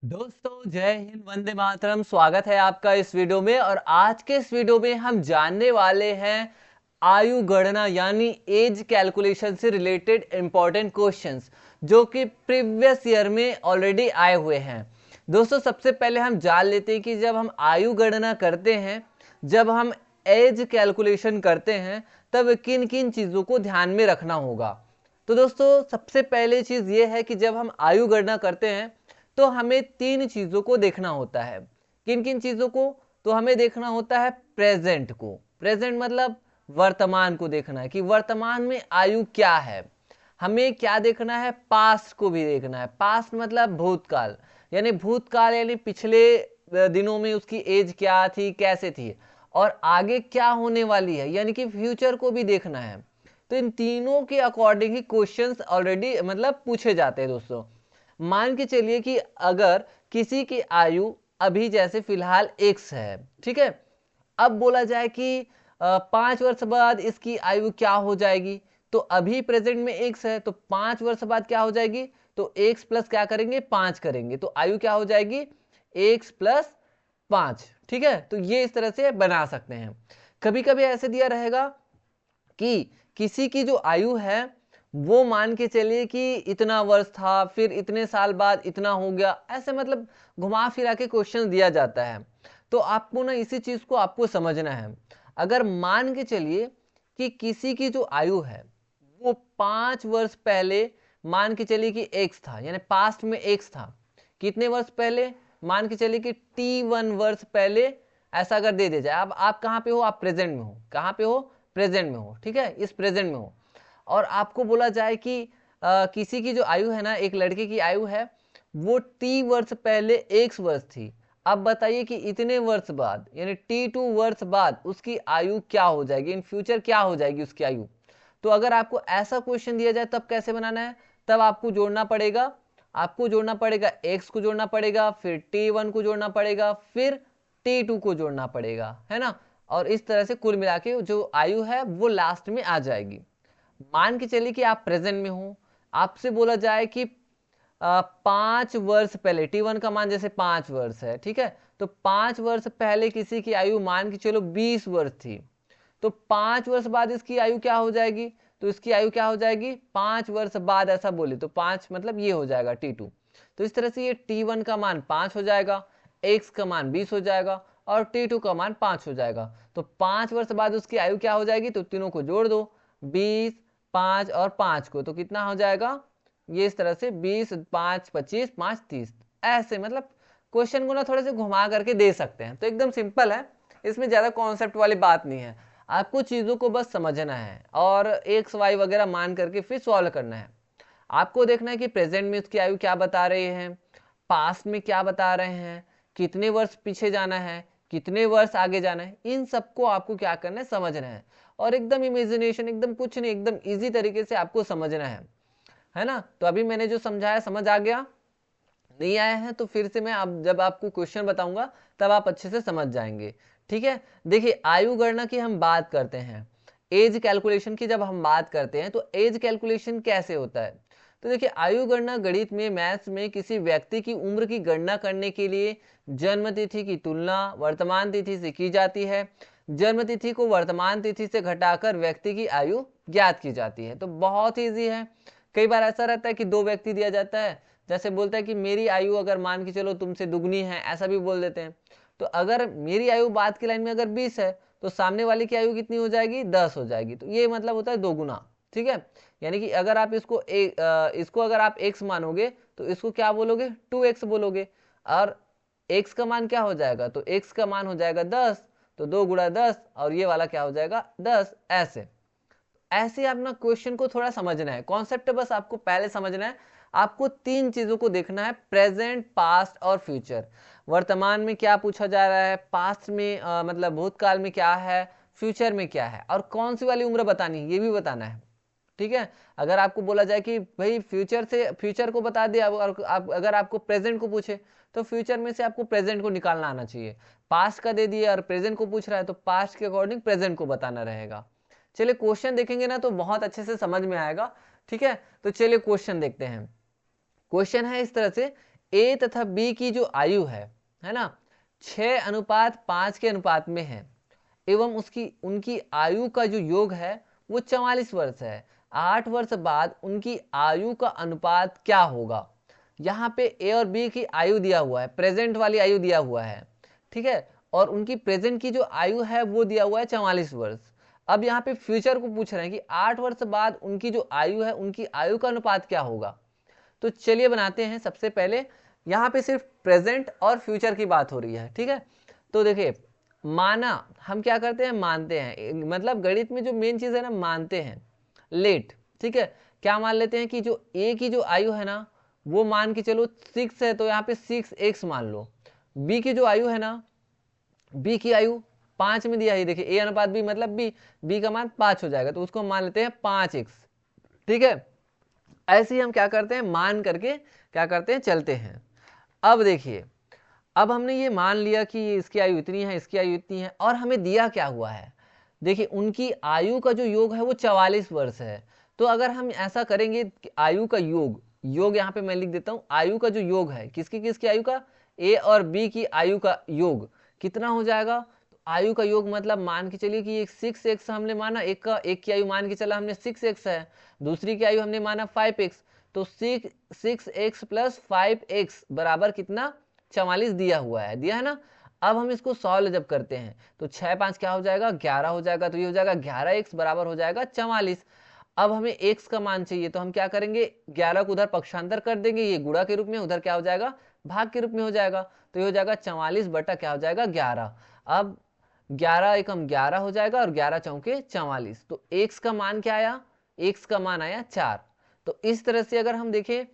दोस्तों जय हिंद, वंदे मातरम। स्वागत है आपका इस वीडियो में। और आज के इस वीडियो में हम जानने वाले हैं आयु गणना यानी एज कैलकुलेशन से रिलेटेड इंपॉर्टेंट क्वेश्चंस जो कि प्रीवियस ईयर में ऑलरेडी आए हुए हैं। दोस्तों सबसे पहले हम जान लेते हैं कि जब हम आयु गणना करते हैं, जब हम एज कैलकुलेशन करते हैं, तब किन किन चीज़ों को ध्यान में रखना होगा। तो दोस्तों सबसे पहले चीज़ ये है कि जब हम आयु गणना करते हैं तो हमें तीन चीजों को देखना होता है। किन किन चीजों को? तो हमें देखना होता है प्रेजेंट को। प्रेजेंट मतलब वर्तमान को देखना है कि वर्तमान में आयु क्या है। हमें क्या देखना है? पास्ट को भी देखना है। पास्ट मतलब भूतकाल, यानी भूतकाल यानी पिछले दिनों में उसकी एज क्या थी, कैसे थी, और आगे क्या होने वाली है यानी कि फ्यूचर को भी देखना है। तो इन तीनों के अकॉर्डिंग ही क्वेश्चंस ऑलरेडी मतलब पूछे जाते हैं। दोस्तों मान के चलिए कि अगर किसी की आयु अभी जैसे फिलहाल एक्स है, ठीक है, अब बोला जाए कि 5 वर्ष बाद इसकी आयु क्या हो जाएगी, तो अभी प्रेजेंट में एक्स है तो 5 वर्ष बाद क्या हो जाएगी, तो एक्स प्लस क्या करेंगे, 5 करेंगे, तो आयु क्या हो जाएगी, एक्स प्लस 5। ठीक है, तो ये इस तरह से बना सकते हैं। कभी कभी ऐसे दिया रहेगा कि किसी की जो आयु है वो मान के चलिए कि इतना वर्ष था, फिर इतने साल बाद इतना हो गया, ऐसे मतलब घुमा फिरा के क्वेश्चन दिया जाता है। तो आपको ना इसी चीज को आपको समझना है। अगर मान के चलिए कि किसी की जो आयु है वो 5 वर्ष पहले मान के चलिए कि एक्स था, यानी पास्ट में एक्स था। कितने वर्ष पहले? मान के चलिए कि T1 वर्ष पहले। ऐसा अगर दे दिया जाए, अब आप कहाँ पे हो? आप प्रेजेंट में हो। कहाँ पे हो? प्रेजेंट में हो। ठीक है, इस प्रेजेंट में हो। और आपको बोला जाए कि किसी की जो आयु है ना, एक लड़के की आयु है वो T वर्ष पहले एक्स वर्ष थी। अब बताइए कि इतने वर्ष बाद यानी T2 वर्ष बाद उसकी आयु क्या हो जाएगी, इन फ्यूचर क्या हो जाएगी उसकी आयु। तो अगर आपको ऐसा क्वेश्चन दिया जाए तब कैसे बनाना है? तब आपको जोड़ना पड़ेगा, एक्स को जोड़ना पड़ेगा, फिर T1 को जोड़ना पड़ेगा, फिर T2 को जोड़ना पड़ेगा, है ना। और इस तरह से कुल मिला के जो आयु है वो लास्ट में आ जाएगी। मान के चलिए कि आप प्रेजेंट में हो, आपसे बोला जाए कि 5 वर्ष पहले, T1 का मान जैसे 5 वर्ष है, ठीक है, तो 5 वर्ष पहले किसी की आयु मान के चलो 20 वर्ष थी। तो 5 वर्ष बाद इसकी आयु क्या हो जाएगी? तो इसकी आयु क्या हो जाएगी 5 वर्ष बाद, ऐसा बोले तो 5 मतलब ये हो जाएगा T2। तो इस तरह से ये T1 का मान 5 हो जाएगा, एक्स का मान 20 हो जाएगा, और T2 का मान 5 हो जाएगा। तो 5 वर्ष बाद उसकी आयु क्या हो जाएगी? तो तीनों को जोड़ दो, 20, 5 और 5 को, तो कितना हो जाएगा? ये इस तरह से 20, 5, 25, 5, 30। ऐसे मतलब क्वेश्चन को ना थोड़े से घुमा करके दे सकते हैं। तो एकदम सिंपल है, इसमें ज्यादा कॉन्सेप्ट वाली बात नहीं है। आपको चीजों को बस समझना है और एक्स वाई वगैरह मान करके फिर सॉल्व करना है। आपको देखना है कि प्रेजेंट में उसकी आयु क्या बता रहे हैं, पास्ट में क्या बता रहे हैं, कितने वर्ष पीछे जाना है, कितने वर्ष आगे जाना है, इन सबको आपको क्या करना है, समझना है। और एकदम इमेजिनेशन, एकदम कुछ नहीं, एकदम इजी तरीके से आपको समझना है ना। तो अभी मैंने जो समझाया समझ आ गया? नहीं आया है तो फिर से मैं आप जब आपको क्वेश्चन बताऊंगा तब आप अच्छे से समझ जाएंगे। ठीक है, देखिए आयु गणना की हम बात करते हैं, एज कैलकुलेशन की जब हम बात करते हैं तो एज कैलकुलेशन कैसे होता है। तो देखिए आयु गणना गणित में, मैथ्स में किसी व्यक्ति की उम्र की गणना करने के लिए जन्म तिथि की तुलना वर्तमान तिथि से की जाती है। जन्म तिथि को वर्तमान तिथि से घटाकर व्यक्ति की आयु ज्ञात की जाती है। तो बहुत ईजी है। कई बार ऐसा रहता है कि दो व्यक्ति दिया जाता है, जैसे बोलता है कि मेरी आयु अगर मान के चलो तुमसे दुगनी है, ऐसा भी बोल देते हैं। तो अगर मेरी आयु बाद की लाइन में अगर 20 है तो सामने वाले की आयु कितनी हो जाएगी, 10 हो जाएगी। तो ये मतलब होता है दोगुना। ठीक है, यानी कि अगर आप इसको अगर आप x मानोगे तो इसको क्या बोलोगे, 2x बोलोगे। और x का मान क्या हो जाएगा, तो x का मान हो जाएगा 10, तो 2 × 10, और ये वाला क्या हो जाएगा 10। ऐसे ऐसे आप ना क्वेश्चन को थोड़ा समझना है, कॉन्सेप्ट बस आपको पहले समझना है। आपको तीन चीजों को देखना है, प्रेजेंट, पास्ट और फ्यूचर। वर्तमान में क्या पूछा जा रहा है, पास्ट में मतलब भूतकाल में क्या है, फ्यूचर में क्या है, और कौन सी वाली उम्र बतानी है ये भी बताना है। ठीक है, अगर आपको बोला जाए कि भाई फ्यूचर से फ्यूचर को बता दिया, और अगर आपको प्रेजेंट को पूछे तो फ्यूचर में से आपको प्रेजेंट को निकालना आना चाहिए। पास्ट का दे दिया और प्रेजेंट को पूछ रहा है तो पास्ट के अकॉर्डिंग प्रेजेंट को बताना रहेगा। चलिए क्वेश्चन देखेंगे ना तो बहुत अच्छे से समझ में आएगा। ठीक है, तो चलिए क्वेश्चन देखते हैं। क्वेश्चन है इस तरह से, ए तथा बी की जो आयु है ना, 6:5 के अनुपात में है एवं उनकी आयु का जो योग है वो 44 वर्ष है। 8 वर्ष बाद उनकी आयु का अनुपात क्या होगा? यहाँ पे ए और बी की आयु दिया हुआ है, प्रेजेंट वाली आयु दिया हुआ है, ठीक है, और उनकी प्रेजेंट की जो आयु है वो दिया हुआ है 44 वर्ष। अब यहाँ पे फ्यूचर को पूछ रहे हैं कि 8 वर्ष बाद उनकी जो आयु है, उनकी आयु का अनुपात क्या होगा। तो चलिए बनाते हैं। सबसे पहले यहाँ पे सिर्फ प्रेजेंट और फ्यूचर की बात हो रही है, ठीक है। तो देखिए, माना, हम क्या करते हैं, मानते हैं, मतलब गणित में जो मेन चीज है ना, मानते हैं। लेट, ठीक है, क्या मान लेते हैं कि जो ए की जो आयु है ना, वो मान के चलो 6 है, तो यहाँ पे 6x मान लो। बी की जो आयु है ना, बी की आयु 5 में दिया है, देखिए ए अनुपात बी मतलब बी का मान 5 हो जाएगा, तो उसको मान लेते हैं 5x, ठीक है। ऐसे ही हम क्या करते हैं, मान करके क्या करते हैं, चलते हैं। अब देखिए, अब हमने ये मान लिया कि इसकी आयु इतनी है, इसकी आयु इतनी है, और हमें दिया क्या हुआ है, देखिए उनकी आयु का जो योग है वो 44 वर्ष है। तो अगर हम ऐसा करेंगे कि आयु का योग यहाँ पे मैं लिख देता हूं, आयु का जो योग है किसकी किसकी आयु का, ए और बी की आयु का योग कितना हो जाएगा। तो आयु का योग मतलब मान के चलिए कि 6x हमने माना, एक की आयु मान के चला हमने 6x है, दूसरी की आयु हमने माना 5x, तो 6x प्लस 5x बराबर कितना, 44 दिया हुआ है, दिया है ना। अब हम इसको सॉल्व जब करते हैं तो 6×5 क्या हो जाएगा, 11 हो जाएगा, तो ये हो जाएगा 11x बराबर हो जाएगा 44। अब हमें x का मान चाहिए, तो हम क्या करेंगे, 11 को उधर पक्षांतर कर देंगे, ये गुणा के रूप में, उधर क्या हो जाएगा, भाग के रूप में हो जाएगा, तो ये हो जाएगा 44 बटा क्या हो जाएगा, 11। अब 11 एकम 11 हो जाएगा और 11 चौके 44, तो x का मान क्या आया, x का मान आया 4। तो इस तरह से अगर हम देखें,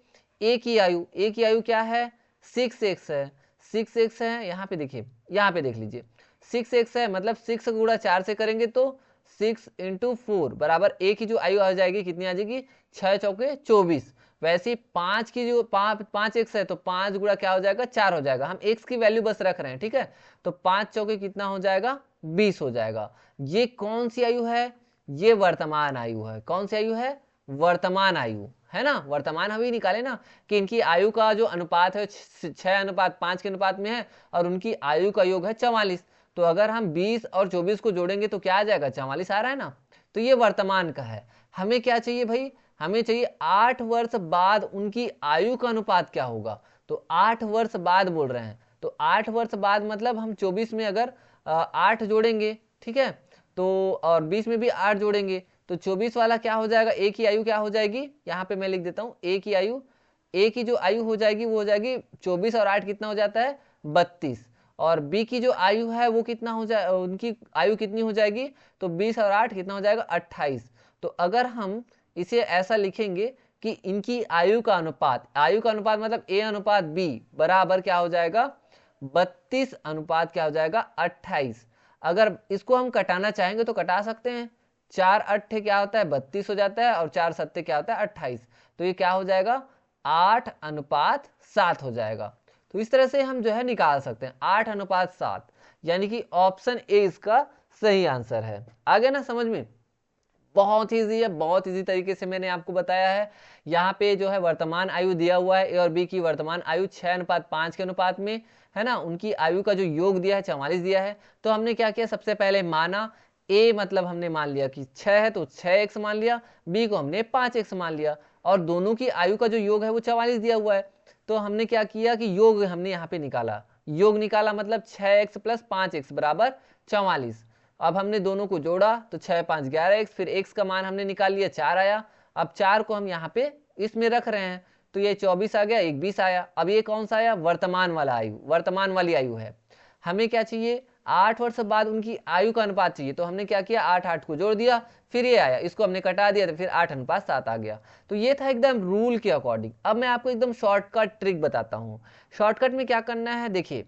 a की आयु क्या है, 6x है, 6x है, यहाँ पे देखिए, यहाँ पे देख लीजिए 6x है, मतलब 6 गुणा 4 से करेंगे तो 6 × 4 बराबर a की जो आयु आ जाएगी कितनी आ जाएगी, 6 चौके 24। वैसे ही 5 की जो 5x है, तो 5 गुणा क्या हो जाएगा, 4 हो जाएगा, हम x की वैल्यू बस रख रहे हैं, ठीक है। तो 5 चौके कितना हो जाएगा, 20 हो जाएगा। ये कौन सी आयु है, ये वर्तमान आयु है। कौन सी आयु है, वर्तमान आयु है ना। वर्तमान हम ही निकाले ना कि इनकी आयु का जो अनुपात है 6:5 के अनुपात में है और उनकी आयु का योग है 44। तो अगर हम 20 और 24 को जोड़ेंगे तो क्या आ जाएगा, 44 आ रहा है ना। तो ये वर्तमान का है। हमें क्या चाहिए भाई, हमें चाहिए 8 वर्ष बाद उनकी आयु का अनुपात क्या होगा। तो 8 वर्ष बाद बोल रहे हैं, तो 8 वर्ष बाद मतलब हम 24 में अगर 8 जोड़ेंगे, ठीक है, तो और 20 में भी 8 जोड़ेंगे, तो 24 वाला क्या हो जाएगा, ए की आयु क्या हो जाएगी, यहाँ पे मैं लिख देता हूँ, ए की आयु, ए की जो आयु हो जाएगी वो हो जाएगी 24 और 8 कितना हो जाता है, 32। और बी की जो आयु है वो कितना हो जाए, उनकी आयु कितनी हो जाएगी, तो 20 और 8 कितना हो जाएगा, 28। तो अगर हम इसे ऐसा लिखेंगे कि इनकी आयु का अनुपात मतलब ए अनुपात बी बराबर क्या हो जाएगा, 32 अनुपात क्या हो जाएगा, 28। अगर इसको हम कटाना चाहेंगे तो कटा सकते हैं, 4 8 क्या होता है, 32 हो जाता है, और 4 7 क्या होता है, 28। तो ये क्या हो जाएगा, 8:7 हो जाएगा। तो इस तरह से हम जो है निकाल सकते हैं 8:7, यानी कि ऑप्शन ए इसका सही आंसर है। आगे ना समझ में, बहुत ईजी है, बहुत ईजी तरीके से मैंने आपको बताया है। यहाँ पे जो है वर्तमान आयु दिया हुआ है, ए और बी की वर्तमान आयु 6:5 के अनुपात में है ना। उनकी आयु का जो योग दिया है 44 दिया है। तो हमने क्या किया, सबसे पहले माना, ए मतलब हमने मान लिया कि 6 है तो 6x मान लिया, बी को हमने 5x मान लिया, और दोनों की आयु का जो योग है वो 44 दिया हुआ है। तो हमने क्या किया कि योग हमने यहाँ पे निकाला, योग निकाला मतलब 6x प्लस 5x बराबर 44। अब हमने दोनों को जोड़ा तो 6 5 11x, फिर x का मान हमने निकाल लिया 4 आया। अब 4 को हम यहाँ पे इसमें रख रहे हैं, तो ये 24 आ गया, एक 20 आया। अब ये कौन सा आया, वर्तमान वाला आयु, वर्तमान वाली आयु है। हमें क्या चाहिए, 8 वर्ष बाद उनकी आयु का अनुपात चाहिए। तो हमने क्या किया, 8 8 को जोड़ दिया, फिर ये आया, इसको हमने कटा दिया, तो फिर 8:7 आ गया। तो ये था एकदम रूल के अकॉर्डिंग। अब मैं आपको एकदम शॉर्टकट ट्रिक बताता हूँ। शॉर्टकट में क्या करना है, देखिए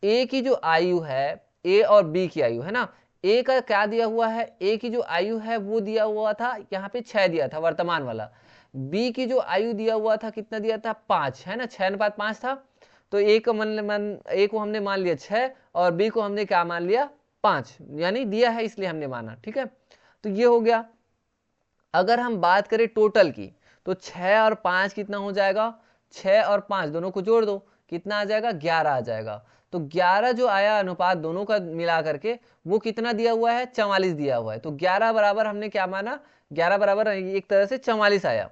ए की जो आयु है, ए और बी की आयु है ना, ए का क्या दिया हुआ है, ए की जो आयु है वो दिया हुआ था यहाँ पे 6 दिया था वर्तमान वाला। बी की जो आयु दिया हुआ था कितना दिया था, 5 है ना, 6:5 था। तो ए को हमने मान लिया 6 और बी को हमने क्या मान लिया, 5, यानी दिया है इसलिए हमने माना, ठीक है। तो ये हो गया। अगर हम बात करें टोटल की, तो 6 और 5 कितना हो जाएगा, 6 और 5 दोनों को जोड़ दो, कितना आ जाएगा? 11 आ जाएगा। तो 11 जो आया अनुपात दोनों का मिला करके, वो कितना दिया हुआ है? 44 दिया हुआ है। तो 11 बराबर हमने क्या माना? 11 बराबर एक तरह से 44 आया।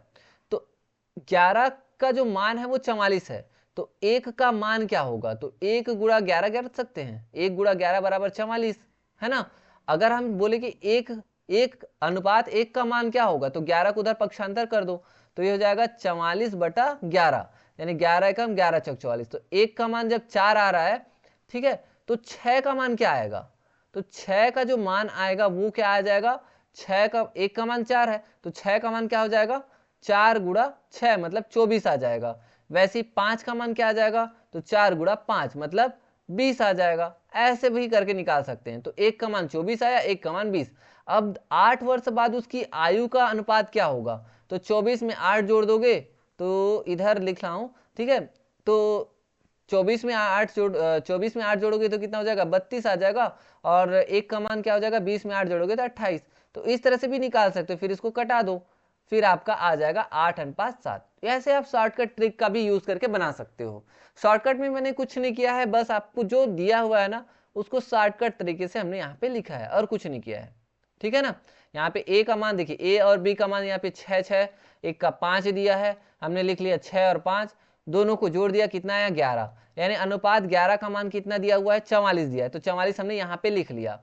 तो 11 का जो मान है वो 44 है, तो 1 का मान क्या होगा? तो 1 गुणा 11 कर सकते हैं, 1 गुणा 11 बराबर 44, है ना। अगर हम बोले कि एक अनुपात 1 का मान क्या होगा, तो 11 को उधर पक्षांतर कर दो, तो ये हो जाएगा 44/11, यानी 11 एकम 11 चौक 44। तो 1 का मान जब 4 आ रहा है, ठीक है, तो 6 का मान क्या आएगा? तो 6 का जो मान आएगा वो क्या आ जाएगा? 6 का 1 का मान 4 है, तो 6 का मान क्या हो जाएगा? 4 गुणा 6 मतलब 24 आ जाएगा। वैसे ही 5 का मान क्या आ जाएगा? तो 4 गुणा 5 मतलब 20 आ जाएगा। ऐसे भी करके निकाल सकते हैं। तो 1 का मान 24 आया, 1 का मान 20। अब 8 वर्ष बाद उसकी आयु का अनुपात क्या होगा? तो 24 में 8 जोड़ दोगे, तो इधर लिख रहा हूं, ठीक है। तो 24 में 8 जोड़ोगे तो कितना हो जाएगा? 32 आ जाएगा। और 1 का मान क्या हो जाएगा? 20 में 8 जोड़ोगे तो 28। तो इस तरह से भी निकाल सकते हो, फिर इसको कटा दो, फिर आपका आ जाएगा 8:7। ऐसे आप शॉर्टकट ट्रिक का भी यूज करके बना सकते हो। शॉर्टकट में मैंने कुछ नहीं किया है, बस आपको जो दिया हुआ है ना उसको शॉर्टकट तरीके से हमने यहाँ पे लिखा है और कुछ नहीं किया है, ठीक है ना। यहाँ पे ए का मान देखिए, ए और बी का मान यहाँ पे 6, 1 का 5 दिया है, हमने लिख लिया 6 और 5, दोनों को जोड़ दिया, कितना आया? 11, यानी अनुपात 11 का मान कितना दिया हुआ है? 44 दिया है, तो 44 हमने यहाँ पे लिख लिया।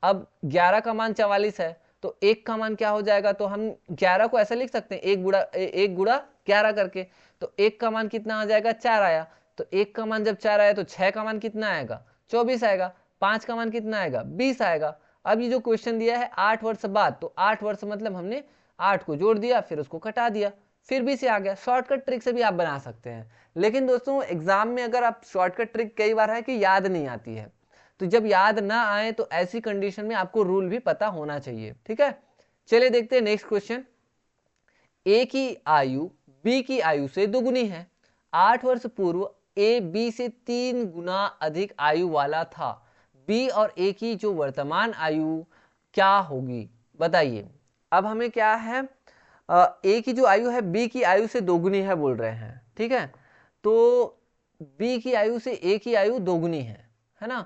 अब 11 का मान 44 है, तो 1 का मान क्या हो जाएगा? तो हम 11 को ऐसा लिख सकते हैं 1 गुणा 11 करके। तो 1 का मान कितना आ जाएगा? 4 आया। तो 1 का मान जब 4 आया तो 6 का मान कितना आएगा? 24 आएगा। 5 का मान कितना आएगा? 20 आएगा। अब ये जो क्वेश्चन दिया है 8 वर्ष बाद, तो 8 वर्ष मतलब हमने 8 को जोड़ दिया, फिर उसको घटा दिया, फिर भी से आ गया। शॉर्टकट ट्रिक से भी आप बना सकते हैं। लेकिन दोस्तों एग्जाम में अगर आप शॉर्टकट ट्रिक कई बार है कि याद नहीं आती है, तो जब याद ना आए तो ऐसी कंडीशन में आपको रूल भी पता होना चाहिए, ठीक है। चलिए देखते हैं नेक्स्ट क्वेश्चन। ए की आयु बी की आयु से दुगुनी है। 8 वर्ष पूर्व ए बी से 3 गुना अधिक आयु वाला था। बी और ए की जो वर्तमान आयु क्या होगी, बताइए। अब हमें क्या है, ए की जो आयु है बी की आयु से दोगुनी है बोल रहे हैं, ठीक है। तो बी की आयु से ए की आयु दोगुनी है ना।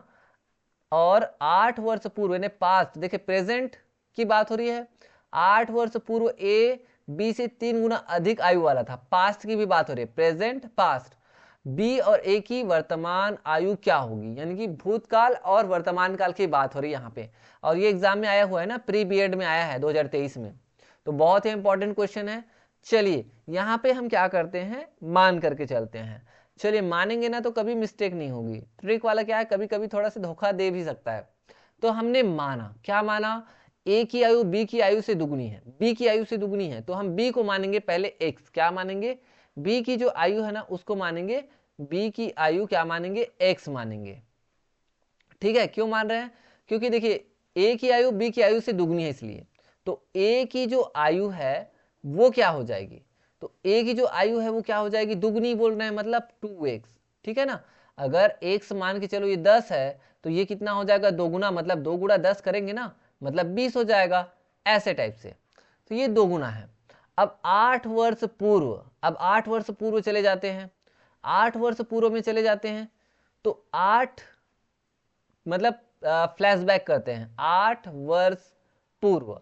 और 8 वर्ष पूर्व यानी पास्ट, देखिए प्रेजेंट की बात हो रही है। 8 वर्ष पूर्व ए बी से 3 गुना अधिक आयु वाला था, पास्ट की भी बात हो रही है, प्रेजेंट पास्ट। बी और ए की वर्तमान आयु क्या होगी, यानी कि भूतकाल और वर्तमान काल की बात हो रही है यहाँ पे। और ये एग्जाम में आया हुआ है ना, प्री बीएड में आया है 2023 में, तो बहुत ही इंपॉर्टेंट क्वेश्चन है। चलिए यहाँ पे हम क्या करते हैं, मान करके चलते हैं। चलिए मानेंगे ना तो कभी मिस्टेक नहीं होगी। ट्रिक वाला क्या है, कभी कभी थोड़ा सा धोखा दे भी सकता है। तो हमने माना, क्या माना? ए की आयु बी की आयु से दुगनी है, बी की आयु से दुगनी है, तो हम बी को मानेंगे पहले एक्स। क्या मानेंगे? बी की जो आयु है ना उसको मानेंगे, बी की आयु क्या मानेंगे? एक्स मानेंगे, ठीक है। क्यों मान रहे हैं? क्योंकि देखिए ए की आयु बी की आयु से दुगनी है, इसलिए। तो ए की जो आयु है वो क्या हो जाएगी? तो ए की जो आयु है वो क्या हो जाएगी? दुगनी बोल रहे हैं, मतलब 2x, ठीक है ना। अगर x मान के चलो ये 10 है, तो ये कितना हो जाएगा? दोगुना, मतलब 2 गुणा 10 करेंगे ना, मतलब 20 हो जाएगा, ऐसे टाइप से। तो ये दोगुना है। अब 8 वर्ष पूर्व, अब 8 वर्ष पूर्व चले जाते हैं, 8 वर्ष पूर्व में चले जाते हैं, तो 8 मतलब फ्लैशबैक करते हैं, 8 वर्ष पूर्व।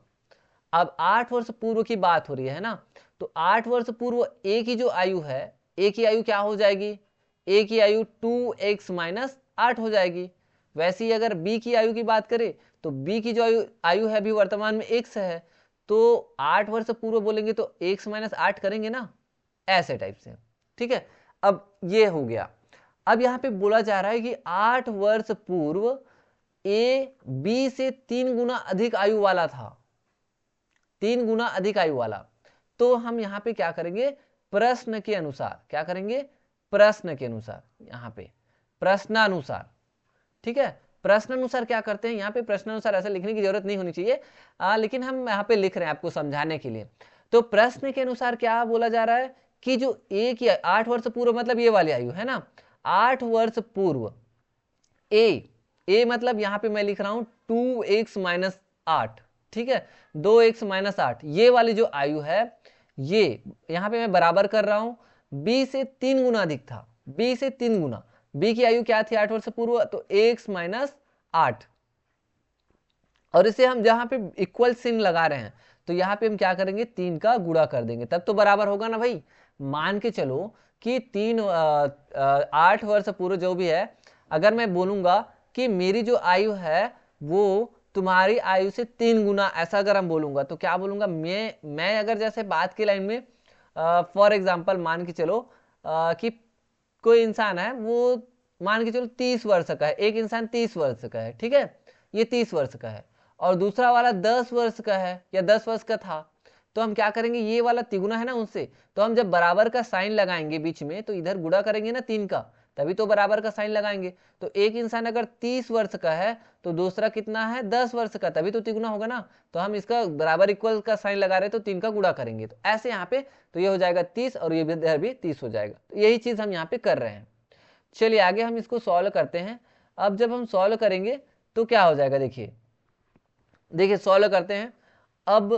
अब 8 वर्ष पूर्व की बात हो रही है ना, तो 8 वर्ष पूर्व ए की जो आयु है, ए की आयु क्या हो जाएगी? ए की आयु 2x माइनस 8 हो जाएगी। वैसे ही अगर बी की आयु की बात करें, तो बी की जो आयु है अभी वर्तमान में x है, तो 8 वर्ष पूर्व बोलेंगे तो x माइनस 8 करेंगे ना, ऐसे टाइप से, ठीक है। अब ये हो गया। अब यहाँ पे बोला जा रहा है कि 8 वर्ष पूर्व ए बी से 3 गुना अधिक आयु वाला था, 3 गुना अधिक आयु वाला। तो हम यहाँ पे क्या करेंगे? प्रश्न के अनुसार, क्या करेंगे? प्रश्न के अनुसार, यहाँ पे प्रश्नानुसार, ठीक है। प्रश्नानुसार क्या करते हैं, यहाँ पे प्रश्नानुसार ऐसे लिखने की जरूरत नहीं होनी चाहिए, लेकिन हम यहाँ पे लिख रहे हैं आपको समझाने के लिए। तो प्रश्न के अनुसार क्या बोला जा रहा है कि जो ए की 8 वर्ष पूर्व मतलब ये वाली आयु है ना, 8 वर्ष पूर्व ए मतलब यहाँ पे मैं लिख रहा हूं 2x माइनस 8, ठीक है, 2x माइनस 8, ये वाली जो आयु है, ये यहाँ पे मैं बराबर कर रहा हूं, बी से 3 गुना अधिक था, बी से 3 गुना। बी की आयु क्या थी 8 वर्ष पूर्व, तो x माइनस 8। और इसे हम जहां पे इक्वल चिन्ह लगा रहे हैं तो यहाँ पे हम क्या करेंगे, 3 का गुणा कर देंगे, तब तो बराबर होगा ना भाई। मान के चलो कि 8 वर्ष पूर्व जो भी है, अगर मैं बोलूंगा कि मेरी जो आयु है वो तुम्हारी आयु से 3 गुना, ऐसा अगर हम बोलूंगा तो क्या बोलूंगा, मैं अगर जैसे बात की लाइन में फॉर एग्जाम्पल मान के चलो कि कोई इंसान है, वो मान के चलो 30 वर्ष का है, एक इंसान 30 वर्ष का है, ठीक है, ये 30 वर्ष का है, और दूसरा वाला 10 वर्ष का है या 10 वर्ष का था, तो हम क्या करेंगे, ये वाला तिगुना है ना उनसे, तो हम जब बराबर का साइन लगाएंगे बीच में, तो इधर गुणा करेंगे ना 3 का, तभी तो बराबर का साइन लगाएंगे। तो एक इंसान अगर 30 वर्ष का है तो दूसरा कितना है 10 वर्ष का, तभी तो तिगुना होगा ना, तो हम इसका बराबर इक्वल का साइन लगा रहे हैं तो 3 का गुणा करेंगे, तो ऐसे यहाँ पे तो ये हो जाएगा 30 और ये इधर भी 30 हो जाएगा। तो यही चीज हम यहाँ पे कर रहे हैं। चलिए आगे हम इसको सॉल्व करते हैं। अब जब हम सॉल्व करेंगे तो क्या हो जाएगा, देखिए देखिए सॉल्व करते हैं। अब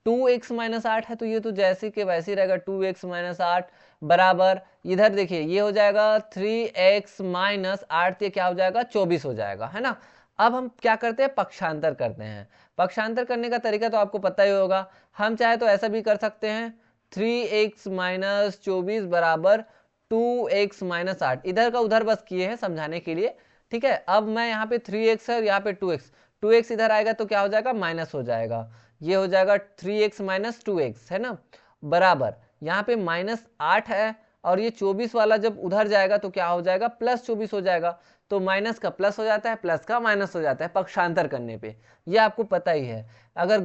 2x माइनस 8 है तो ये तो जैसे कि वैसे ही रहेगा, 2x माइनस 8 बराबर, इधर देखिए ये हो जाएगा 3x माइनस 8, ये क्या हो जाएगा 24 हो जाएगा, है ना। अब हम क्या करते हैं, पक्षांतर करते हैं। पक्षांतर करने का तरीका तो आपको पता ही होगा, हम चाहे तो ऐसा भी कर सकते हैं, 3x माइनस 24 बराबर 2x माइनस 8, इधर का उधर बस किए हैं समझाने के लिए, ठीक है। अब मैं यहाँ पे 3x है और यहाँ पे 2x, 2x इधर आएगा तो क्या हो जाएगा माइनस हो जाएगा, ये हो जाएगा 3x माइनस 2x, है ना, बराबर यहाँ पे माइनस 8 है, और ये 24 वाला जब उधर जाएगा तो क्या हो जाएगा प्लस 24 हो जाएगा, तो माइनस का प्लस हो जाता है, प्लस का माइनस हो जाता है पक्षांतर करने पे, ये आपको पता ही है। अगर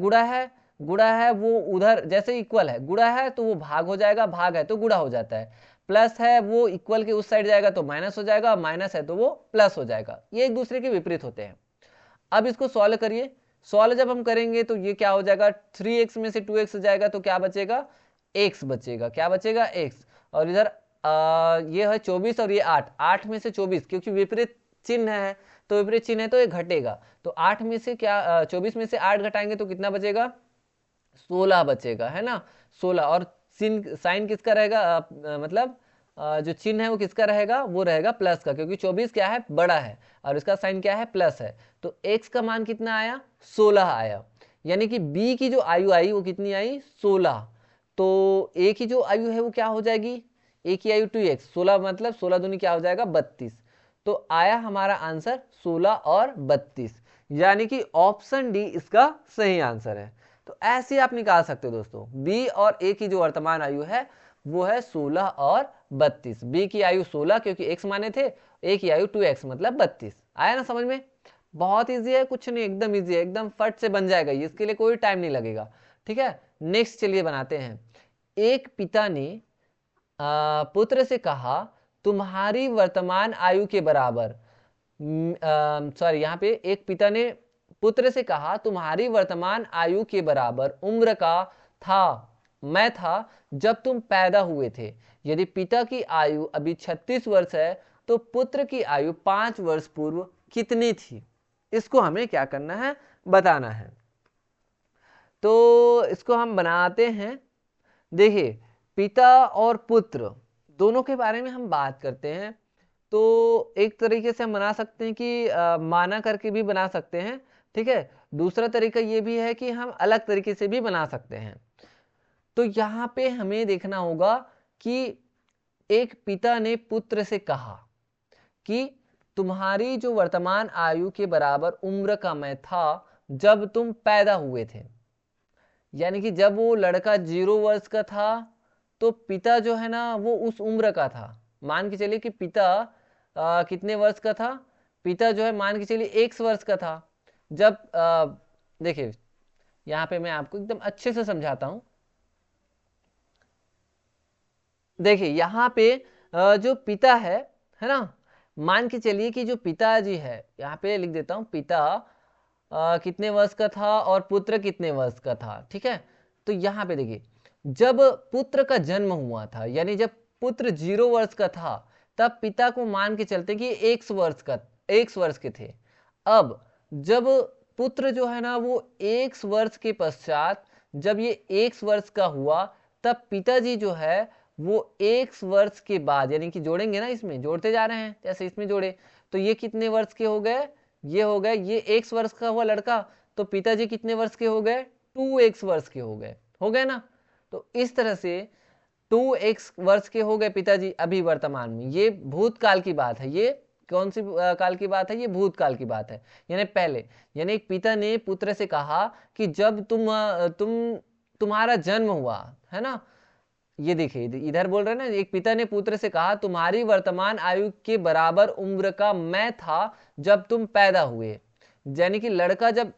गुणा है वो उधर जैसे इक्वल है, गुणा है तो वो भाग हो जाएगा, भाग है तो गुणा हो जाता है, प्लस है वो इक्वल के उस साइड जाएगा तो माइनस हो जाएगा, माइनस है तो वो प्लस हो जाएगा, ये एक दूसरे के विपरीत होते हैं। अब इसको सॉल्व करिए, सॉल्व जब हम करेंगे तो ये क्या हो जाएगा, 3x में से 2x जाएगा तो क्या बचेगा, x बचेगा, क्या बचेगा x, और इधर ये है 24 और ये 8, 8 में से 24 क्योंकि विपरीत चिन्ह है तो विपरीत चिन्ह है तो ये घटेगा, तो 8 में से क्या 24 में से 8 घटाएंगे तो कितना बचेगा 16 बचेगा, है ना 16, और साइन किसका रहेगा मतलब जो चिन्ह है वो किसका रहेगा, वो रहेगा प्लस का, क्योंकि 24 क्या है बड़ा है और इसका साइन क्या है प्लस है, तो x का मान कितना आया 16 आया, यानी कि b की जो आयु आई वो कितनी आई 16, तो a की जो आयु है वो क्या हो जाएगी, a की आयु 2x, 16 मतलब 16 दूनी क्या हो जाएगा 32, तो आया हमारा आंसर 16 और 32, यानी कि ऑप्शन डी इसका सही आंसर है। तो ऐसे आप निकाल सकते हो दोस्तों, बी और ए की जो वर्तमान आयु है वो है 16 और 32, बी की आयु 16 क्योंकि x माने थे, ए की आयु 2x मतलब 32। आया ना समझ में, बहुत इजी है, कुछ नहीं एकदम इजी है, एकदम फट से बन जाएगा ये, इसके लिए कोई टाइम नहीं लगेगा, ठीक है। नेक्स्ट चलिए बनाते हैं। एक पिता ने पुत्र से कहा तुम्हारी वर्तमान आयु के बराबर, सॉरी यहाँ पे एक पिता ने पुत्र से कहा तुम्हारी वर्तमान आयु के बराबर उम्र का मैं था जब तुम पैदा हुए थे। यदि पिता की आयु अभी 36 वर्ष है तो पुत्र की आयु 5 वर्ष पूर्व कितनी थी, इसको हमें क्या करना है बताना है। तो इसको हम बनाते हैं। देखिए पिता और पुत्र दोनों के बारे में हम बात करते हैं, तो एक तरीके से हम बना सकते हैं कि माना करके भी बना सकते हैं, ठीक है। दूसरा तरीका ये भी है कि हम अलग तरीके से भी बना सकते हैं। तो यहाँ पे हमें देखना होगा कि एक पिता ने पुत्र से कहा कि तुम्हारी जो वर्तमान आयु के बराबर उम्र का मैं था जब तुम पैदा हुए थे, यानी कि जब वो लड़का 0 वर्ष का था तो पिता जो है ना वो उस उम्र का था। मान के चलिए कि पिता कितने वर्ष का था, पिता जो है मान के चलिए 1 वर्ष का था जब देखिए यहाँ पे मैं आपको एकदम अच्छे से समझाता हूं। देखिए यहाँ पे जो पिता है ना, मान के चलिए कि जो पिताजी है, यहाँ पे लिख देता हूं पिता कितने वर्ष का था और पुत्र कितने वर्ष का था, ठीक है। तो यहाँ पे देखिए जब पुत्र का जन्म हुआ था, यानी जब पुत्र 0 वर्ष का था तब पिता को मान के चलते कि 1 वर्ष के थे। अब जब पुत्र जो है ना वो 1 वर्ष के पश्चात जब ये 1 वर्ष का हुआ तब पिताजी जो है वो x वर्ष के बाद, यानी कि जोड़ेंगे ना, इसमें जोड़ते जा रहे हैं जैसे इसमें जोड़े, तो ये कितने वर्ष के हो गए, ये हो गए, ये x वर्ष का हुआ लड़का, तो पिताजी कितने वर्ष के हो गए, 2x वर्ष के हो गए ना। तो इस तरह से 2x वर्ष के हो गए पिताजी अभी वर्तमान में। ये भूतकाल की बात है, ये कौन सी काल की बात है, ये भूतकाल की बात है, यानी पहले। यानी एक पिता ने पुत्र से कहा कि जब तुम्हारा जन्म हुआ है ना, ये देखिए इधर बोल रहे हैं ना, एक पिता ने पुत्र से कहा तुम्हारी वर्तमान आयु के बराबर उम्र का मैं था जब तुम पैदा हुए। यानी कि लड़का जब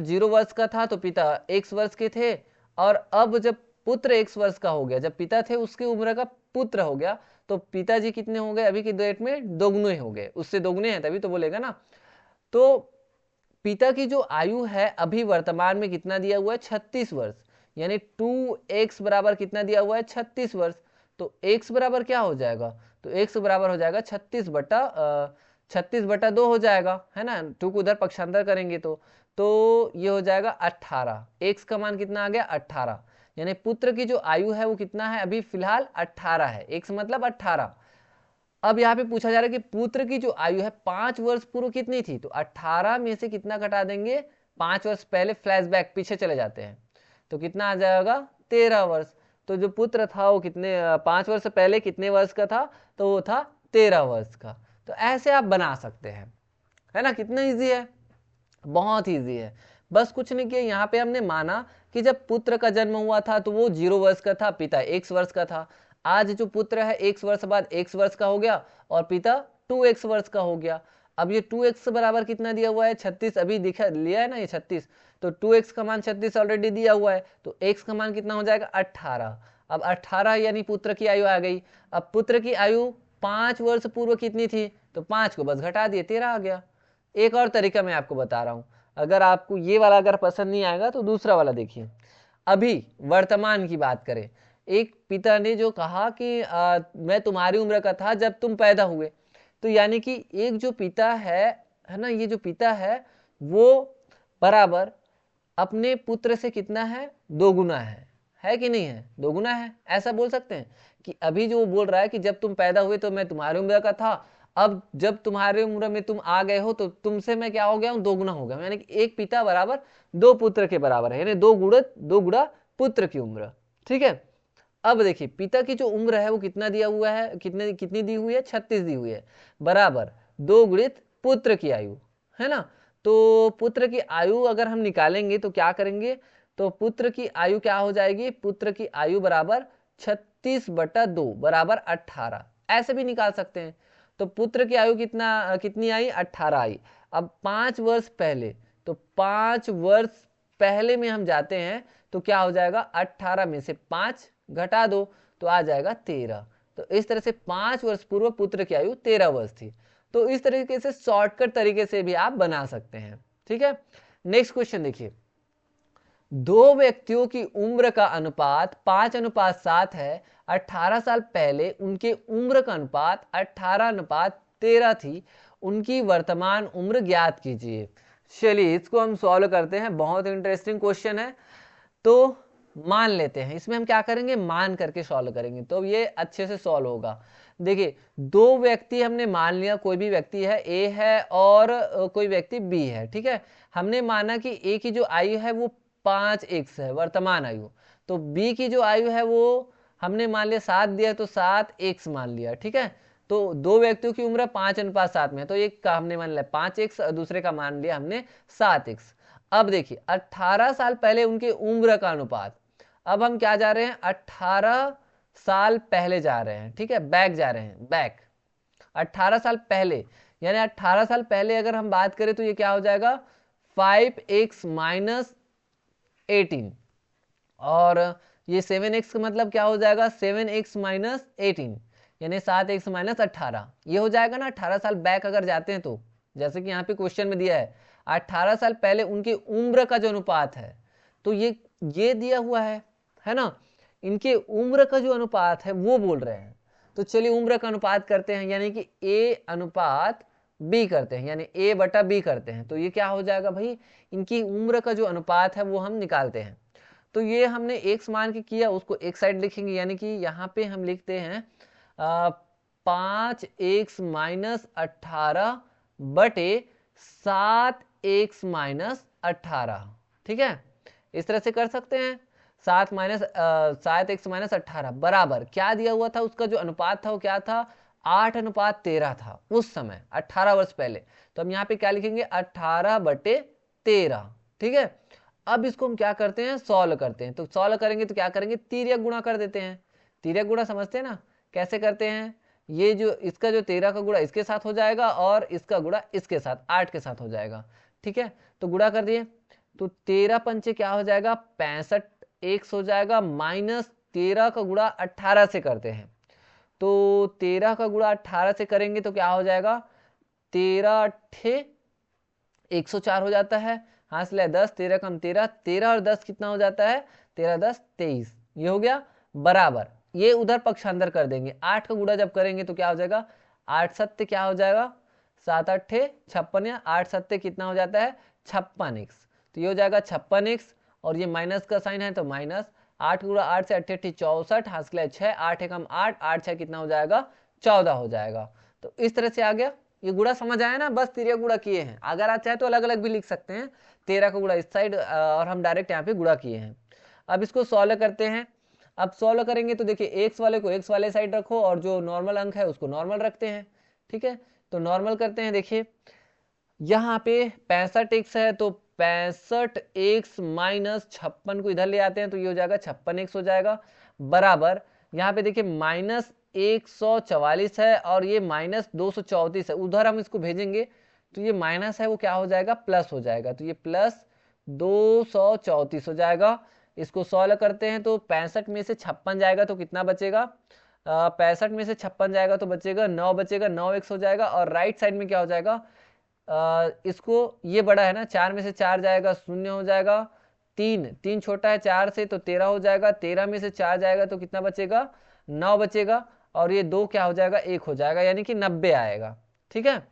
0 वर्ष का था तो पिता x वर्ष के थे, और अब जब पुत्र x वर्ष का हो गया, जब पिता थे उसकी उम्र का पुत्र हो गया, तो पिताजी कितने हो गए अभी की डेट में, दोगुने हो गए, उससे दोगुने हैं तभी तो बोलेगा ना। तो पिता की जो आयु है अभी वर्तमान में कितना दिया हुआ है, 36 वर्ष, यानी 2x बराबर कितना दिया हुआ है, 36 वर्ष। तो x बराबर क्या हो जाएगा, तो x बराबर हो जाएगा 36/2 हो जाएगा, है ना, 2 को उधर पक्षांतर करेंगे तो ये हो जाएगा 18। x का मान कितना आ गया, 18, यानी पुत्र की जो आयु है वो कितना है अभी फिलहाल 18 है, x मतलब 18। अब यहाँ पे पूछा जा रहा है कि पुत्र की जो आयु है 5 वर्ष पूर्व कितनी थी, तो 18 में से कितना घटा देंगे, 5 वर्ष पहले, फ्लैशबैक पीछे चले जाते हैं, तो कितना आ जाएगा 13 वर्ष। तो जो पुत्र था वो कितने 5 वर्ष पहले कितने वर्ष का था, तो वो था 13 वर्ष का। तो ऐसे आप बना सकते हैं, है ना, कितना ईजी है, बहुत ईजी है। बस कुछ नहीं किया, यहाँ पे हमने माना कि जब पुत्र का जन्म हुआ था तो वो 0 वर्ष का था, पिता x वर्ष का था। आज जो पुत्र है x वर्ष बाद x वर्ष का हो गया और पिता 2x वर्ष का हो गया। अब ये 2x बराबर कितना दिया हुआ है, 36, अभी दिखा लिया है ना ये 36, तो 2x का मान 36 ऑलरेडी दिया हुआ है, तो x का मान कितना हो जाएगा 18। अब 18 यानी पुत्र की आयु आ गई। अब पुत्र की आयु 5 वर्ष पूर्व कितनी थी, तो 5 को बस घटा दिए, 13 आ गया। एक और तरीका मैं आपको बता रहा हूं, अगर आपको ये वाला अगर पसंद नहीं आएगा तो दूसरा वाला देखिए। अभी वर्तमान की बात करें, एक पिता ने जो कहा कि मैं तुम्हारी उम्र का था जब तुम पैदा हुए, तो यानी कि एक जो पिता है ना, ये जो पिता है वो बराबर अपने पुत्र से कितना है, दोगुना है कि नहीं है, दोगुना है, ऐसा बोल सकते हैं कि अभी जो वो बोल रहा है कि जब तुम पैदा हुए तो मैं तुम्हारी उम्र का था, अब जब तुम्हारी उम्र में तुम आ गए हो तो तुमसे मैं क्या हो गया हूं, दोगुना हो गया, यानी कि एक पिता बराबर 2 पुत्र के बराबर है, यानी 2 गुणा पुत्र की उम्र। ठीक है, अब देखिए पिता की जो उम्र है वो कितना दिया हुआ है, कितनी दी हुई है, 36 दी हुई है, बराबर 2 गुणित पुत्र की आयु, है ना। तो पुत्र की आयु अगर हम निकालेंगे तो क्या करेंगे, तो पुत्र की आयु क्या हो जाएगी, पुत्र की आयु बराबर 36/2 बराबर 18, ऐसे भी निकाल सकते हैं। तो पुत्र की आयु कितनी आई, 18 आई। अब 5 वर्ष पहले, तो 5 वर्ष पहले में हम जाते हैं तो क्या हो जाएगा, 18 में से 5 घटा दो तो आ जाएगा 13। तो इस तरह से 5 वर्ष पूर्व पुत्र की आयु 13 वर्ष थी। तो इस तरीके से शॉर्टकट तरीके से भी आप बना सकते हैं। ठीक है, नेक्स्ट क्वेश्चन देखिए, 2 व्यक्तियों की उम्र का अनुपात 5:7 है। 18 साल पहले उनके उम्र का अनुपात 18:13 थी। उनकी वर्तमान उम्र ज्ञात कीजिए। चलिए इसको हम सॉल्व करते हैं, बहुत इंटरेस्टिंग क्वेश्चन है। तो मान लेते हैं, इसमें हम क्या करेंगे, मान करके सॉल्व करेंगे तो ये अच्छे से सॉल्व होगा। देखिए 2 व्यक्ति हमने मान लिया, कोई भी व्यक्ति है, ए है और कोई व्यक्ति बी है। ठीक है, हमने माना कि ए की जो आयु है वो 5x है वर्तमान आयु, तो बी की जो आयु है वो हमने मान लिया 7 दिया तो 7x मान लिया। ठीक है, तो 2 व्यक्तियों की उम्र 5:7 में है, तो एक का हमने मान लिया 5x और दूसरे का मान लिया हमने 7x। अब देखिए 18 साल पहले उनके उम्र का अनुपात, अब हम क्या जा रहे हैं, 18 साल पहले जा रहे हैं। ठीक है, बैक जा रहे हैं, बैक 18 साल पहले, यानी 18 साल पहले अगर हम बात करें तो ये क्या हो जाएगा, 5x माइनस 18, और ये 7x का मतलब क्या हो जाएगा, 7x माइनस 18, यानी 7x माइनस 18, ये हो जाएगा ना। 18 साल बैक अगर जाते हैं तो जैसे कि यहाँ पे क्वेश्चन में दिया है 18 साल पहले उनकी उम्र का जो अनुपात है, तो ये दिया हुआ है ना, इनके उम्र का जो अनुपात है वो बोल रहे हैं। तो चलिए उम्र का अनुपात करते हैं, यानी कि a अनुपात b करते हैं, यानी a/b करते हैं। तो ये क्या हो जाएगा भाई, इनकी उम्र का जो अनुपात है वो हम निकालते हैं। तो ये हमने x मान के किया, उसको एक साइड लिखेंगे, यानी कि यहाँ पे हम लिखते हैं 5x माइनस 18 बटे 7x माइनस 18। ठीक है, इस तरह से कर सकते हैं। 7x माइनस 18 बराबर क्या दिया हुआ था, उसका जो अनुपात था वो क्या था, 8:13 था उस समय, 18 वर्ष पहले। तो हम यहाँ पे क्या लिखेंगे, 18/13। ठीक है, अब इसको हम क्या करते हैं, सॉल्व करते हैं। तो सॉल्व करेंगे तो क्या करेंगे, तिर्यक गुणा कर देते हैं। तिर्यक गुणा समझते हैं ना, कैसे करते हैं, ये जो इसका जो 13 का गुणा इसके साथ हो जाएगा और इसका गुणा इसके साथ 8 के साथ हो जाएगा। ठीक है, तो गुणा कर दिए, तो 13 पंचे क्या हो जाएगा, 65 x हो जाएगा, माइनस 13 का गुणा 18 से करते हैं। तो 13 का गुणा 18 से करेंगे तो क्या हो जाएगा, 13 अट्ठे 104 हो जाता है। हाँ से 10, 13 कम 13, 13 और 10 कितना हो जाता है, 13 10 23। ये हो गया बराबर, ये उधर पक्षांतर कर देंगे। 8 का गुणा जब करेंगे तो क्या हो जाएगा, 8 सत्ते क्या हो जाएगा, 7 अट्ठे 56, या 8 सत्ते कितना हो जाता है, 56x। तो ये हो जाएगा 56x, और ये माइनस का साइन है तो माइनस 8 गुणा 8 से 8 64, हाथ के 6, 8 एकम 8, 8 6 कितना हो जाएगा, 14 हो जाएगा। तो इस तरह से आ गया। ये गुणा समझ आया ना, बस तिर्यक गुणा किए हैं। अगर आप चाहे तो अलग अलग भी लिख सकते हैं, 13 का गुणा इस साइड और हम डायरेक्ट यहाँ पे गुणा किए हैं। अब इसको सॉल्व करते हैं। अब सॉल्व करेंगे तो देखिए एक्स वाले को एक्स वाले साइड रखो और जो नॉर्मल अंक है उसको नॉर्मल रखते हैं। ठीक है, तो नॉर्मल करते हैं। देखिए यहाँ पे 65x है तो 65x माइनस 56 को इधर ले आते हैं तो ये हो जाएगा 56x हो जाएगा, बराबर यहाँ पे देखिए माइनस 144 है और ये माइनस 234 है, उधर हम इसको भेजेंगे तो ये माइनस है वो क्या हो जाएगा, प्लस हो जाएगा। तो ये प्लस 234 हो जाएगा। इसको सॉल्व करते हैं तो 65 में से 56 जाएगा तो कितना बचेगा, 65 में से 56 जाएगा तो बचेगा 9, बचेगा 9x हो जाएगा। और राइट साइड में क्या हो जाएगा, इसको ये बड़ा है ना, 4 में से 4 जाएगा 0 हो जाएगा, 3 छोटा है 4 से तो 13 हो जाएगा, 13 में से 4 जाएगा तो कितना बचेगा, 9 बचेगा। और ये 2 क्या हो जाएगा, 1 हो जाएगा, यानी कि 90 आएगा। ठीक है,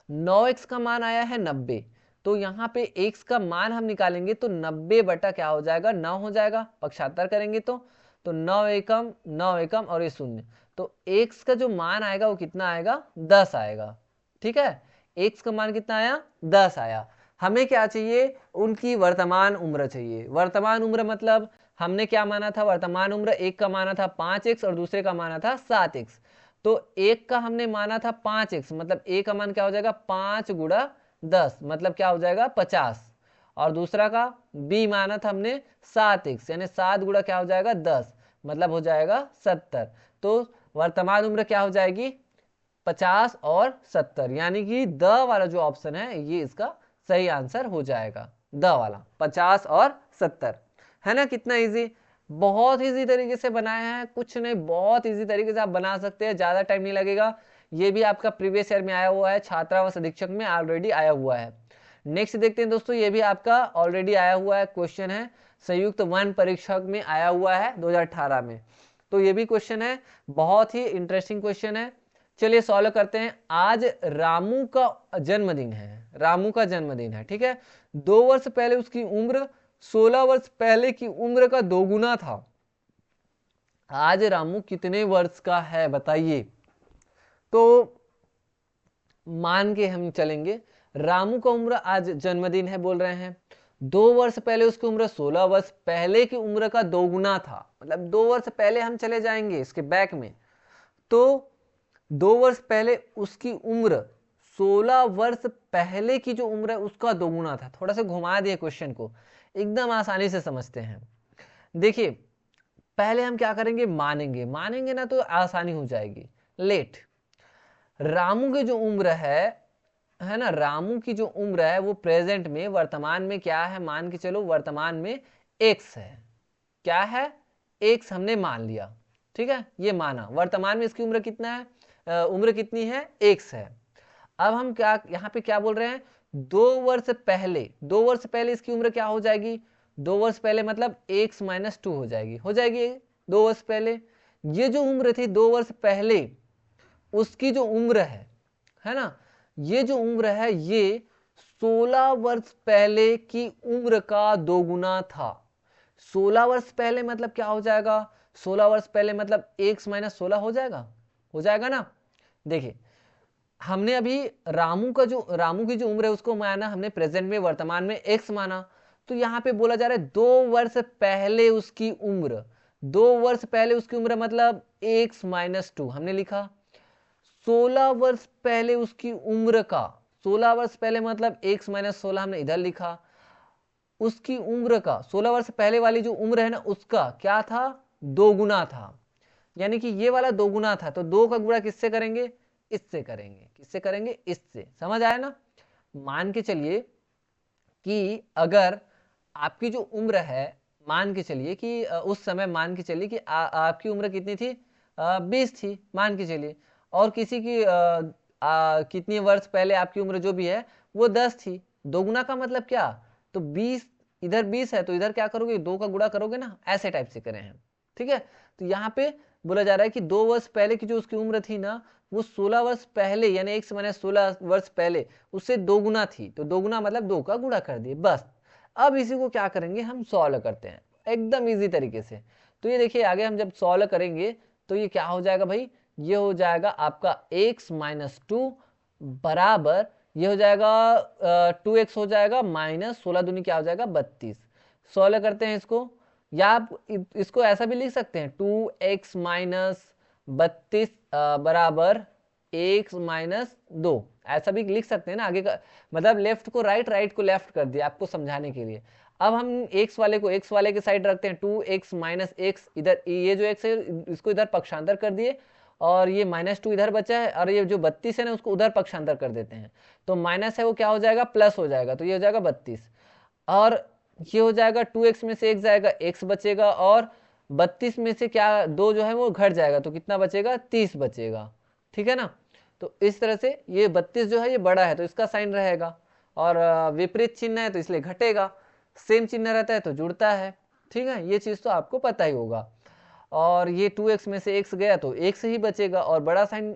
9x का मान आया है 90, तो यहाँ पे x का मान हम निकालेंगे तो 90 बटा क्या हो जाएगा, 9 हो जाएगा। पक्षांतर करेंगे तो 9 एकम 9 एकम और ये 0, तो x का जो मान आएगा वो कितना आएगा, 10 आएगा। ठीक है, x का मान कितना आया, 10 आया। हमें क्या चाहिए, उनकी वर्तमान उम्र चाहिए। वर्तमान उम्र मतलब हमने क्या माना था, वर्तमान उम्र एक का माना था 5x और दूसरे का माना था 7x। तो एक का हमने माना था 5x, मतलब a का मान क्या हो जाएगा, 5 गुणा 10 मतलब क्या हो जाएगा 50। और दूसरा का b माना था हमने 7x, यानी 7 गुणा क्या हो जाएगा 10 मतलब हो जाएगा 70। तो वर्तमान उम्र क्या हो जाएगी, 50 और 70, यानी कि द वाला जो ऑप्शन है ये इसका सही आंसर हो जाएगा, द वाला 50 और 70। है ना, कितना इजी, बहुत इजी तरीके से बनाया है, कुछ नहीं, बहुत इजी तरीके से आप बना सकते हैं, ज्यादा टाइम नहीं लगेगा। ये भी आपका प्रीवियस ईयर में आया हुआ है, छात्रावास अधीक्षक में ऑलरेडी आया हुआ है। नेक्स्ट देखते हैं दोस्तों, ये भी आपका ऑलरेडी आया हुआ है, क्वेश्चन है, संयुक्त वन परीक्षक में आया हुआ है 2018 में। तो ये भी क्वेश्चन है, बहुत ही इंटरेस्टिंग क्वेश्चन है। चलिए सॉल्व करते हैं। आज रामू का जन्मदिन है, रामू का जन्मदिन है। ठीक है, 2 वर्ष पहले उसकी उम्र 16 वर्ष पहले की उम्र का दोगुना था। आज रामू कितने वर्ष का है बताइए। तो मान के हम चलेंगे, रामू का उम्र आज जन्मदिन है बोल रहे हैं, 2 वर्ष पहले उसकी उम्र 16 वर्ष पहले की उम्र का दोगुना था, मतलब 2 वर्ष पहले हम चले जाएंगे इसके बैक में। तो 2 वर्ष पहले उसकी उम्र 16 वर्ष पहले की जो उम्र है उसका दोगुना था। थोड़ा सा घुमा दिए क्वेश्चन को, एकदम आसानी से समझते हैं। देखिए पहले हम क्या करेंगे, मानेंगे, मानेंगे ना तो आसानी हो जाएगी। लेट रामू की जो उम्र है ना, रामू की जो उम्र है वो प्रेजेंट में, वर्तमान में क्या है, मान के चलो वर्तमान में x है। क्या है, x हमने मान लिया। ठीक है, ये माना, वर्तमान में इसकी उम्र कितना है, उम्र कितनी है, x है। अब हम क्या यहाँ पे क्या बोल रहे हैं, 2 वर्ष पहले, 2 वर्ष पहले इसकी उम्र क्या हो जाएगी, 2 वर्ष पहले मतलब x माइनस 2 हो जाएगी, हो जाएगी 2 वर्ष पहले। ये जो उम्र थी 2 वर्ष पहले, उसकी जो उम्र है ना, ये जो उम्र है ये 16 वर्ष पहले की उम्र का दोगुना था। 16 वर्ष पहले मतलब क्या हो जाएगा, 16 वर्ष पहले मतलब x माइनस 16 हो जाएगा ना। देखिए हमने अभी रामू की जो उम्र है उसको माना हमने प्रेजेंट में, वर्तमान में x माना, तो यहाँ पे बोला जा रहा है 2 वर्ष पहले उसकी उम्र, 2 वर्ष पहले उसकी उम्र मतलब x माइनस 2 हमने लिखा। 16 वर्ष पहले उसकी उम्र का, 16 वर्ष पहले मतलब x माइनस 16 हमने इधर लिखा। उसकी उम्र का 16 वर्ष पहले वाली जो उम्र है ना उसका क्या था, 2 गुना था, यानी कि ये वाला 2 गुना था, तो 2 का गुणा किससे करेंगे, इससे करेंगे। किससे करेंगे, इससे। समझ आया ना। मान के चलिए कि अगर आपकी जो उम्र है, मान के चलिए कि उस समय मान के चलिए कि आपकी उम्र कितनी थी, 20 थी मान के चलिए, और किसी की कितनी वर्ष पहले आपकी उम्र जो भी है वो 10 थी। 2 गुना का मतलब क्या, तो 20, इधर 20 है तो इधर क्या करोगे, 2 का गुणा करोगे ना, ऐसे टाइप से करें हैं। ठीक है, तो यहाँ पे बोला जा रहा है कि 2 वर्ष पहले की जो उसकी उम्र थी ना वो 16 वर्ष पहले यानी एक से मैंने 16 वर्ष पहले उससे 2 गुना थी, तो 2 गुना मतलब 2 का गुणा कर दिए बस। अब इसी को क्या करेंगे, हम सॉल्व करते हैं एकदम इजी तरीके से। तो ये देखिए आगे हम जब सॉल्व करेंगे तो ये क्या हो जाएगा भाई, ये हो जाएगा आपका x माइनस 2 बराबर, ये हो जाएगा 2x हो जाएगा माइनस 16 दूनी क्या हो जाएगा 32। सॉल्व करते हैं इसको, या आप इसको ऐसा भी लिख सकते हैं 2x माइनस 32 बराबर x माइनस 2, ऐसा भी लिख सकते हैं ना। आगे का मतलब लेफ्ट को राइट, राइट को लेफ्ट कर दिया आपको समझाने के लिए। अब हम x वाले को x वाले के साइड रखते हैं, 2x माइनस x, इधर ये जो x है इसको इधर पक्षांतर कर दिए, और ये माइनस 2 इधर बचा है, और ये जो 32 है ना उसको उधर पक्षांतर कर देते हैं, तो माइनस है वो क्या हो जाएगा, प्लस हो जाएगा, तो ये हो जाएगा 32, और ये हो जाएगा 2x में से 1 जाएगा, x बचेगा, और 32 में से क्या 2 जो है वो घट जाएगा, तो कितना बचेगा, 30 बचेगा। ठीक है ना। तो इस तरह से ये 32 जो है ये बड़ा है तो इसका साइन रहेगा, और विपरीत चिन्ह है तो इसलिए घटेगा, सेम चिन्ह रहता है तो जुड़ता है। ठीक है, ये चीज़ तो आपको पता ही होगा। और ये 2x में से x गया तो x ही बचेगा, और बड़ा साइन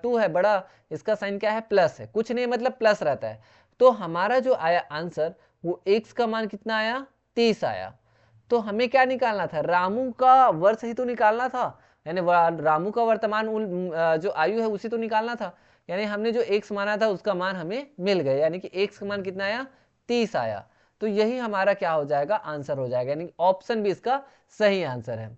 2 है बड़ा, इसका साइन क्या है, प्लस है, कुछ नहीं मतलब प्लस रहता है। तो हमारा जो आया आंसर वो x का मान कितना आया, 30 आया। तो हमें क्या निकालना था, रामू का वर्ष ही तो निकालना था, यानी रामू का वर्तमान जो आयु है उसी तो निकालना था, यानी हमने जो x माना था उसका मान हमें मिल गया, यानी कि x का मान कितना आया, 30 आया। तो यही हमारा क्या हो जाएगा, आंसर हो जाएगा, यानी ऑप्शन भी इसका सही आंसर है।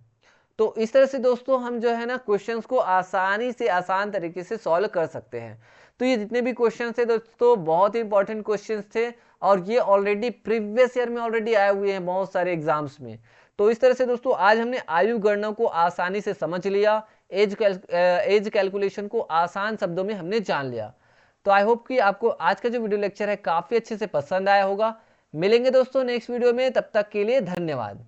तो इस तरह से दोस्तों हम जो है ना क्वेश्चंस को आसानी से आसान तरीके से सॉल्व कर सकते हैं। तो ये जितने भी क्वेश्चन थे दोस्तों बहुत ही इंपॉर्टेंट क्वेश्चंस थे, और ये ऑलरेडी प्रीवियस ईयर में ऑलरेडी आए हुए हैं बहुत सारे एग्जाम्स में। तो इस तरह से दोस्तों आज हमने आयु गणना को आसानी से समझ लिया, एज कैलकुलेशन को आसान शब्दों में हमने जान लिया। तो आई होप कि आपको आज का जो वीडियो लेक्चर है काफी अच्छे से पसंद आया होगा। मिलेंगे दोस्तों नेक्स्ट वीडियो में, तब तक के लिए धन्यवाद।